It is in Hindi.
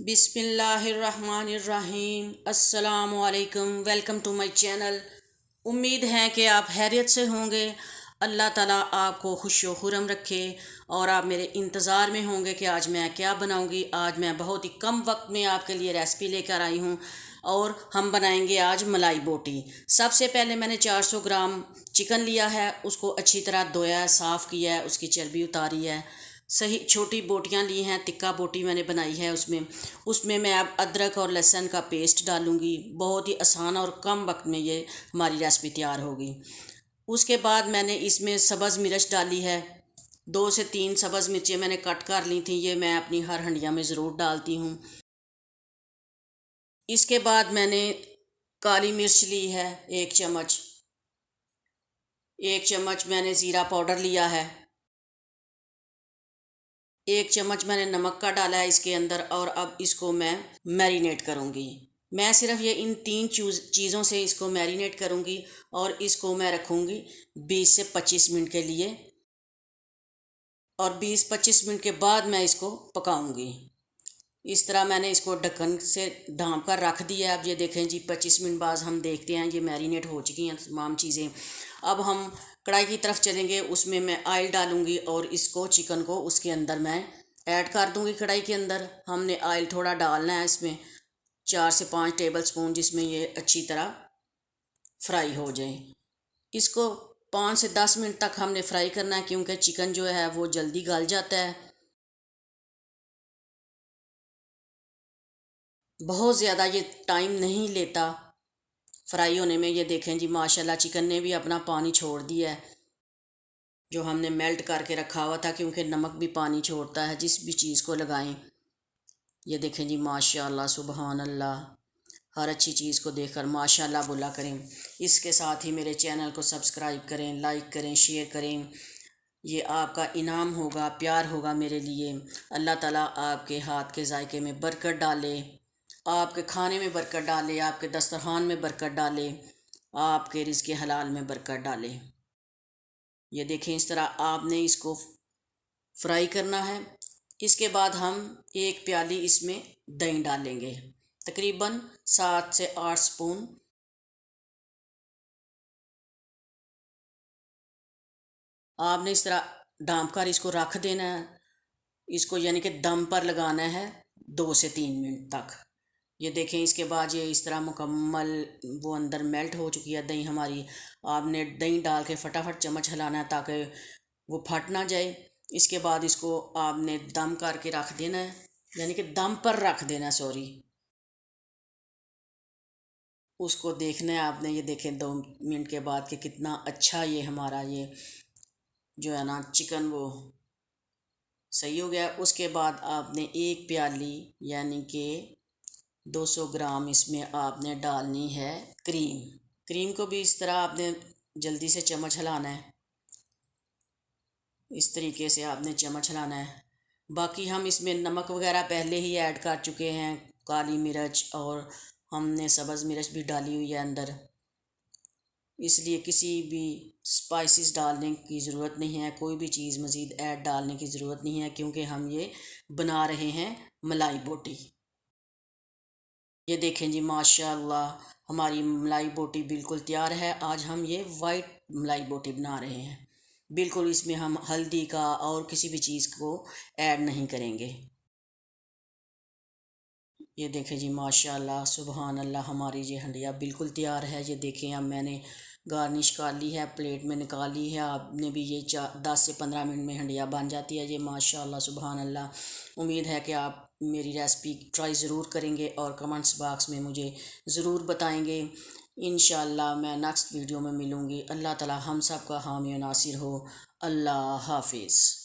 बिस्मिल्लाहिर्रहमानिर्रहीम अस्सलामुअलैकुम। Welcome to my channel. उम्मीद है कि आप खैरियत से होंगे। अल्लाह ताला आपको खुश व खुरम रखे और आप मेरे इंतज़ार में होंगे कि आज मैं क्या बनाऊंगी। आज मैं बहुत ही कम वक्त में आपके लिए रेसिपी लेकर आई हूँ और हम बनाएंगे आज मलाई बोटी। सबसे पहले मैंने 400 ग्राम चिकन लिया है, उसको अच्छी तरह धोया है, साफ़ किया है, उसकी चर्बी उतारी है। सही छोटी बोटियां ली हैं, टिक्का बोटी मैंने बनाई है। उसमें उसमें मैं अब अदरक और लहसुन का पेस्ट डालूंगी। बहुत ही आसान और कम वक्त में ये हमारी रेसिपी तैयार होगी। उसके बाद मैंने इसमें सब्ज़ मिर्च डाली है। 2 से 3 सब्ज़ मिर्चें मैंने कट कर ली थी, ये मैं अपनी हर हंडिया में ज़रूर डालती हूँ। इसके बाद मैंने काली मिर्च ली है 1 चम्मच। 1 चम्मच मैंने ज़ीरा पाउडर लिया है। 1 चम्मच मैंने नमक का डाला है इसके अंदर और अब इसको मैं मैरिनेट करूँगी। मैं सिर्फ ये इन 3 चीज़ों से इसको मैरिनेट करूँगी और इसको मैं रखूँगी 20 से 25 मिनट के लिए और 20-25 मिनट के बाद मैं इसको पकाऊँगी। इस तरह मैंने इसको ढक्कन से ढाँप कर रख दिया है। अब ये देखें जी, 25 मिनट बाद हम देखते हैं ये मैरिनेट हो चुकी हैं तमाम चीज़ें। अब हम कढ़ाई की तरफ चलेंगे, उसमें मैं ऑयल डालूँगी और इसको चिकन को उसके अंदर मैं ऐड कर दूँगी। कढ़ाई के अंदर हमने ऑयल थोड़ा डालना है, इसमें 4 से 5 टेबल स्पून, जिसमें ये अच्छी तरह फ्राई हो जाए। इसको 5 से 10 मिनट तक हमने फ्राई करना है, क्योंकि चिकन जो है वो जल्दी गल जाता है। बहुत ज़्यादा ये टाइम नहीं लेता फ्राई होने में। ये देखें जी, माशाल्लाह चिकन ने भी अपना पानी छोड़ दिया है जो हमने मेल्ट करके रखा हुआ था, क्योंकि नमक भी पानी छोड़ता है जिस भी चीज़ को लगाएं। ये देखें जी, माशाल्लाह सुबहान अल्लाह। हर अच्छी चीज़ को देखकर माशाल्लाह बोला करें। इसके साथ ही मेरे चैनल को सब्सक्राइब करें, लाइक करें, शेयर करें। ये आपका इनाम होगा, प्यार होगा मेरे लिए। अल्लाह ताला आपके हाथ के जायके में बरकत डाले, आपके खाने में बरकत डाले, आपके दस्तरखान में बरकत डाले, आपके रिज़्क़ हलाल में बरकत डाले। ये देखें, इस तरह आपने इसको फ्राई करना है। इसके बाद हम 1 प्याली इसमें दही डालेंगे, तकरीबन 7 से 8 स्पून। आपने इस तरह ढाँप कर इसको रख देना है। इसको यानी कि दम पर लगाना है 2 से 3 मिनट तक। ये देखें, इसके बाद ये इस तरह मुकम्मल वो अंदर मेल्ट हो चुकी है दही हमारी। आपने दही डाल के फटाफट चम्मच हिलाना है ताकि वो फट ना जाए। इसके बाद इसको आपने दम करके रख देना है, यानी कि दम पर रख देना है, सॉरी। उसको देखना है आपने। ये देखें 2 मिनट के बाद कि कितना अच्छा ये हमारा ये जो है ना चिकन वो सही हो गया। उसके बाद आपने 1 प्याली यानी कि 200 ग्राम इसमें आपने डालनी है क्रीम। क्रीम को भी इस तरह आपने जल्दी से चम्मच हिलाना है। इस तरीके से आपने चम्मच हिलाना है। बाकी हम इसमें नमक वगैरह पहले ही ऐड कर चुके हैं, काली मिर्च और हमने सब्ज़ मिर्च भी डाली हुई है अंदर, इसलिए किसी भी स्पाइसेस डालने की ज़रूरत नहीं है, कोई भी चीज़ मज़ीद ऐड डालने की ज़रूरत नहीं है, क्योंकि हम ये बना रहे हैं मलाई बोटी। ये देखें जी, माशाल्लाह हमारी मलाई बोटी बिल्कुल तैयार है। आज हम ये वाइट मलाई बोटी बना रहे हैं। बिल्कुल इसमें हम हल्दी का और किसी भी चीज़ को ऐड नहीं करेंगे। ये देखें जी, माशाल्लाह सुबहान अल्लाह, हमारी ये हंडिया बिल्कुल तैयार है। ये देखें, अब मैंने गार्निश कर ली है, प्लेट में निकाली है। आपने भी ये 10 से 15 मिनट में हंडिया बन जाती है ये, माशाल्लाह सुबहान अल्लाह। उम्मीद है कि आप मेरी रेसिपी ट्राई ज़रूर करेंगे और कमेंट्स बॉक्स में मुझे ज़रूर बताएंगे। इंशाल्लाह मैं नेक्स्ट वीडियो में मिलूँगी। अल्लाह ताला हम सब का हामी और नासिर हो। अल्लाह हाफिज़।